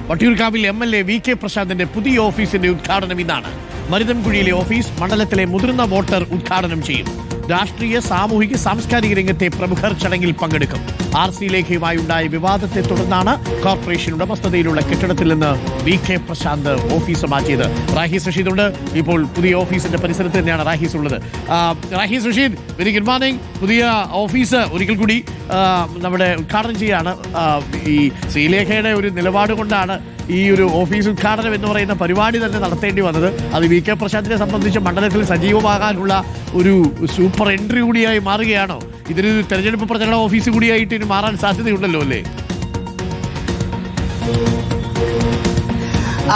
വട്ടിയൂർക്കാവിൽ MLA VK പ്രശാന്തിന്റെ പുതിയ ഓഫീസിന്റെ ഉദ്ഘാടനം ഇന്നാണ്. മരുതൻകുഴിയിലെ ഓഫീസ് മണ്ഡലത്തിലെ മുതിർന്ന വോട്ടർ ഉദ്ഘാടനം ചെയ്യും. രാഷ്ട്രീയ, സാമൂഹിക, സാംസ്കാരിക രംഗത്തെ പ്രമുഖർ ചടങ്ങിൽ പങ്കെടുക്കും. RC ലേഖയുമായി ഉണ്ടായ വിവാദത്തെ തുടർന്നാണ് കോർപ്പറേഷൻ ഉടമസ്ഥതയിലുള്ള കെട്ടിടത്തിൽ നിന്ന് VK പ്രശാന്ത് ഓഫീസ് മാറ്റിയത്. റാഹിസ് റഷീദുണ്ട്. ഇപ്പോൾ പുതിയ ഓഫീസിന്റെ പരിസരത്ത് തന്നെയാണ് റാഹിസ് ഉള്ളത്. Rahis Rasheed, very good morning. പുതിയ ഓഫീസ് ഒരിക്കൽ കൂടി നമ്മുടെ ഉദ്ഘാടനം ചെയ്യാണ്. ഈ ശ്രീലേഖയുടെ ഒരു നിലപാട് കൊണ്ടാണ് ഈ ഒരു ഓഫീസ് ഉദ്ഘാടനം എന്ന് പറയുന്ന പരിപാടി തന്നെ നടത്തേണ്ടി വന്നത്. അത് VK പ്രശാന്തിനെ സംബന്ധിച്ച് മണ്ഡലത്തിൽ സജീവമാകാനുള്ള ഒരു സൂപ്പർ എൻട്രി കൂടിയായി മാറുകയാണോ? ഇതൊരു തെരഞ്ഞെടുപ്പ് പ്രചരണ ഓഫീസ് കൂടിയായിട്ട് ഇനി മാറാൻ സാധ്യതയുണ്ടല്ലോ അല്ലേ?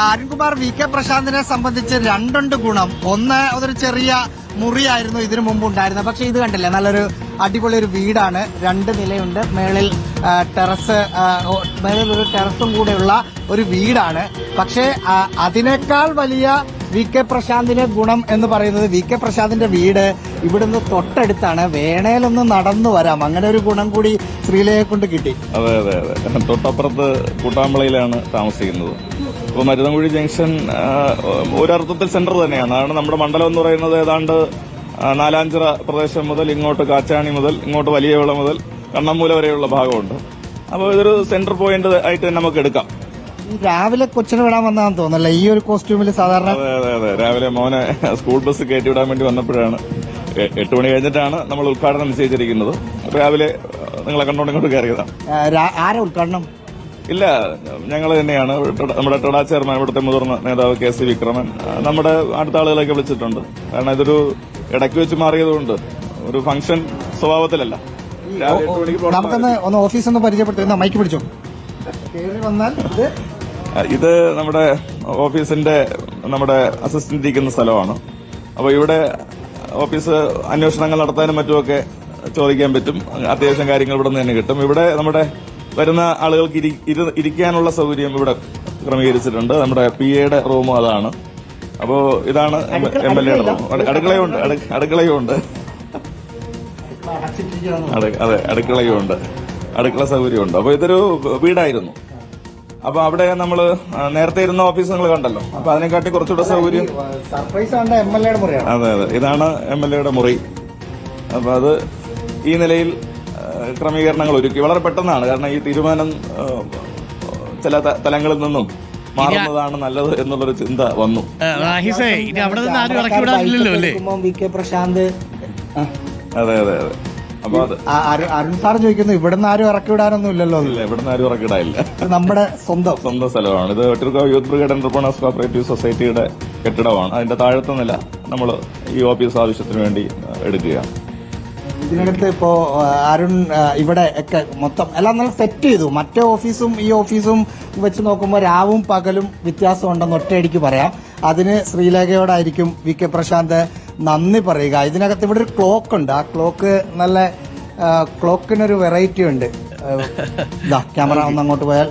അരുൺകുമാർ, VK പ്രശാന്തിനെ സംബന്ധിച്ച് രണ്ടുണ്ട് ഗുണം. ഒന്ന്, അതൊരു ചെറിയ മുറിയായിരുന്നു ഇതിനു മുമ്പ് ഉണ്ടായിരുന്നത്. പക്ഷെ ഇത് കണ്ടില്ലേ, നല്ലൊരു അടിപൊളി ഒരു വീടാണ്. 2 നിലയുണ്ട്. മേളിൽ മേളിൽ ഒരു ടെറസും കൂടെയുള്ള ഒരു വീടാണ്. പക്ഷേ അതിനേക്കാൾ വലിയ VK പ്രശാന്തിന്റെ ഗുണം എന്ന് പറയുന്നത് VK പ്രശാന്തിന്റെ വീട് ഇവിടുന്ന് തൊട്ടടുത്താണ്. വേണേലൊന്ന് നടന്നു വരാം. അങ്ങനെ ഒരു ഗുണം കൂടി ശ്രീലയെ കൊണ്ട് കിട്ടി. അതെ അതെ അതെ, തൊട്ടപ്പുറത്ത് കൂട്ടാമ്പളയിലാണ് താമസിക്കുന്നത്. ഇപ്പോൾ മരുതൻകുഴി ജംഗ്ഷൻ ഒരർത്ഥത്തിൽ സെന്റർ തന്നെയാണ്. അതാണ് നമ്മുടെ മണ്ഡലം എന്ന് പറയുന്നത്. ഏതാണ്ട് നാലാഞ്ചിറ പ്രദേശം മുതൽ ഇങ്ങോട്ട് കാച്ചാണി മുതൽ ഇങ്ങോട്ട് വലിയവിള മുതൽ കണ്ണമ്മൂല വരെയുള്ള ഭാഗമുണ്ട്. അപ്പോൾ ഇതൊരു സെന്റർ പോയിന്റ് ആയിട്ട് തന്നെ നമുക്ക് എടുക്കാം. രാവിലെ കൊച്ചിന് വിടാൻ വന്നാന്ന് തോന്നല്ലേ ഈ ഒരു കോസ്റ്റ്യൂമിൽ സാധാരണ? അതെ അതെ അതെ, രാവിലെ മോനെ സ്കൂൾ ബസ് കയറ്റി വിടാൻ വേണ്ടി വന്നപ്പോഴാണ്. 8 മണി കഴിഞ്ഞിട്ടാണ് നമ്മൾ ഉദ്ഘാടനം നിശ്ചയിച്ചിരിക്കുന്നത്. രാവിലെ നിങ്ങളെ കണ്ടോണ്ട് ഇങ്ങോട്ട് കയറിയതാണ്. ആരാ ഉദ്ഘാടനം? ഇല്ല, ഞങ്ങൾ തന്നെയാണ്. നമ്മുടെ ടെടാ ചെയർമാൻ, ഇവിടുത്തെ മുതിർന്ന നേതാവ് KC വിക്രമൻ, നമ്മുടെ അടുത്ത ആളുകളൊക്കെ വിളിച്ചിട്ടുണ്ട്. കാരണം ഇതൊരു ഇടയ്ക്ക് വെച്ച് മാറിയതുകൊണ്ട് ഒരു ഫംഗ്ഷൻ സ്വഭാവത്തിലല്ല. നമുക്കൊന്ന് ഒന്ന് ഓഫീസ് ഒന്ന് പരിചയപ്പെടുത്തുന്ന മൈക്ക് പിടിച്ചോ. വന്നാൽ ഇത് നമ്മുടെ ഓഫീസിന്റെ നമ്മുടെ അസിസ്റ്റന്റ് ഇരിക്കുന്ന സ്ഥലമാണ്. അപ്പോൾ ഇവിടെ ഓഫീസ് അന്വേഷണങ്ങൾ നടത്താനും മറ്റുമൊക്കെ ചോദിക്കാൻ പറ്റും. അത്യാവശ്യം കാര്യങ്ങൾ ഇവിടെ നിന്ന് തന്നെ കിട്ടും. ഇവിടെ നമ്മുടെ വരുന്ന ആളുകൾക്ക് ഇരിക്കാനുള്ള സൗകര്യം ഇവിടെ ക്രമീകരിച്ചിട്ടുണ്ട്. നമ്മുടെ PA റൂം അതാണ്. അപ്പോ ഇതാണ് MLA റൂം. അടുക്കളയുണ്ട്. അതെ, അടുക്കളയുണ്ട്. അടുക്കള സൗകര്യമുണ്ട്. അപ്പൊ ഇതൊരു വീടായിരുന്നു. അപ്പൊ അവിടെ നമ്മള് നേരത്തെ ഇരുന്ന ഓഫീസ് നിങ്ങൾ കണ്ടല്ലോ. അപ്പൊ അതിനെക്കാട്ടി കുറച്ചുകൂടെ സൗകര്യം. അതെ അതെ, ഇതാണ് MLA മുറി. അപ്പൊ അത് ഈ നിലയിൽ ക്രമീകരണങ്ങൾ ഒരുക്കി. വളരെ പെട്ടെന്നാണ്. കാരണം ഈ തീരുമാനം ചില തലങ്ങളിൽ നിന്നും മാറുന്നതാണ് നല്ലത് എന്നുള്ളൊരു ചിന്ത വന്നു. VK പ്രശാന്ത്. അതെ അതെ അതെ. അപ്പൊ അത് അരുൺ സാർ ചോദിക്കുന്നു, ഇവിടുന്ന് ആരും ഇറക്കി വിടാനൊന്നും ഇല്ലല്ലോ? ഇല്ല, ഇവിടുന്ന് ആരും ഇറക്കി വിടാനില്ല. നമ്മുടെ സ്വന്തം സ്ഥലമാണ് ഇത്. Vattiyoorkavu youth brigade entrepreneurs cooperative സൊസൈറ്റിയുടെ കെട്ടിടമാണ്. അതിന്റെ താഴത്തെ നില നമ്മൾ ഈ ഓഫീസ് ആവശ്യത്തിന് വേണ്ടി എടുക്കുകയാണ്. ഇതിനടുത്ത് ഇപ്പോ അരുൺ ഇവിടെ ഒക്കെ മൊത്തം എല്ലാം നല്ല സെറ്റ് ചെയ്തു. മറ്റേ ഓഫീസും ഈ ഓഫീസും വെച്ച് നോക്കുമ്പോൾ രാവും പകലും വ്യത്യാസം ഉണ്ടെന്ന് ഒറ്റയടിക്ക് പറയാം. അതിന് ശ്രീലേഖയോടായിരിക്കും VK പ്രശാന്ത് നന്ദി പറയുക. ഇതിനകത്ത് ഇവിടെ ഒരു ക്ലോക്ക് ഉണ്ട്. ആ ക്ലോക്ക് നല്ല ക്ലോക്കിനൊരു വെറൈറ്റി ഉണ്ട്. ക്യാമറ ഒന്ന് അങ്ങോട്ട് പോയാൽ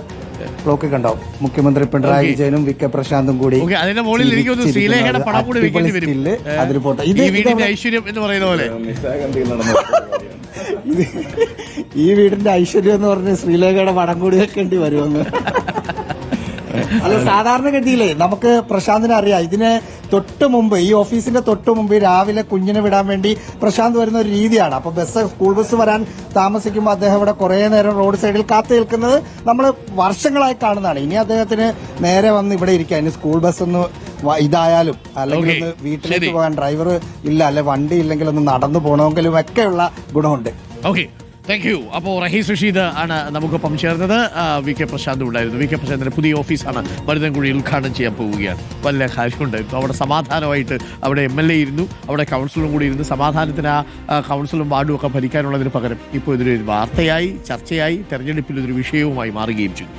ക്ലോക്ക് കണ്ടോ? മുഖ്യമന്ത്രി പിണറായി വിജയനും VK പ്രശാന്തും കൂടി അതിന്റെ മുകളിൽ എനിക്ക് ശ്രീലേഖയുടെ പടം കൂടി അതിൽ പോട്ടെ. ഐശ്വര്യം എന്ന് പറയുന്ന പോലെ ഈ വീടിന്റെ ഐശ്വര്യം എന്ന് പറഞ്ഞ് ശ്രീലേഖയുടെ പടം കൂടി വെക്കേണ്ടി വരുമെന്ന്. അല്ല, സാധാരണഗതിയിലേ നമുക്ക് പ്രശാന്തിനെ അറിയാം. ഇതിന് തൊട്ട് മുമ്പ്, ഈ ഓഫീസിന്റെ തൊട്ട് മുമ്പ് രാവിലെ കുഞ്ഞിനെ വിടാൻ വേണ്ടി പ്രശാന്ത് വരുന്ന ഒരു രീതിയാണ്. അപ്പൊ സ്കൂൾ ബസ് വരാൻ താമസിക്കുമ്പോൾ അദ്ദേഹം ഇവിടെ കുറെ നേരം റോഡ് സൈഡിൽ കാത്തു നിൽക്കുന്നത് നമ്മൾ വർഷങ്ങളായി കാണുന്നതാണ്. ഇനി അദ്ദേഹത്തിന് നേരെ വന്ന് ഇവിടെ ഇരിക്കാം. ഇനി സ്കൂൾ ബസ് ഒന്ന് ഇതായാലും അല്ലെങ്കിൽ ഒന്ന് വീട്ടിലേക്ക് പോകാൻ ഡ്രൈവർ ഇല്ല, അല്ലെ വണ്ടി ഇല്ലെങ്കിൽ ഒന്ന് നടന്നു പോകണമെങ്കിലും ഒക്കെയുള്ള ഗുണമുണ്ട്. Thank you. അപ്പോൾ റഹീസ് റഷീദ് ആണ് നമുക്കൊപ്പം ചേർന്നത്. VK പ്രശാന്ത് ഉണ്ടായിരുന്നു. VK പ്രശാന്തിന്റെ പുതിയ ഓഫീസാണ് മരുതൻകുഴിയിൽ ഉദ്ഘാടനം ചെയ്യാൻ പോവുകയാണ്. വല്ല കാര്യമുണ്ടായിരുന്നു. അവിടെ സമാധാനമായിട്ട് അവിടെ MLA ഇരുന്നു, അവിടെ കൗൺസിലും കൂടി ഇരുന്ന് സമാധാനത്തിന് ആ കൗൺസിലും വാർഡും ഒക്കെ ഭരിക്കാനുള്ളതിന് പകരം ഇപ്പോൾ ഇതൊരു വാർത്തയായി, ചർച്ചയായി, തെരഞ്ഞെടുപ്പിൽ ഇതൊരു വിഷയവുമായി മാറുകയും ചെയ്തു.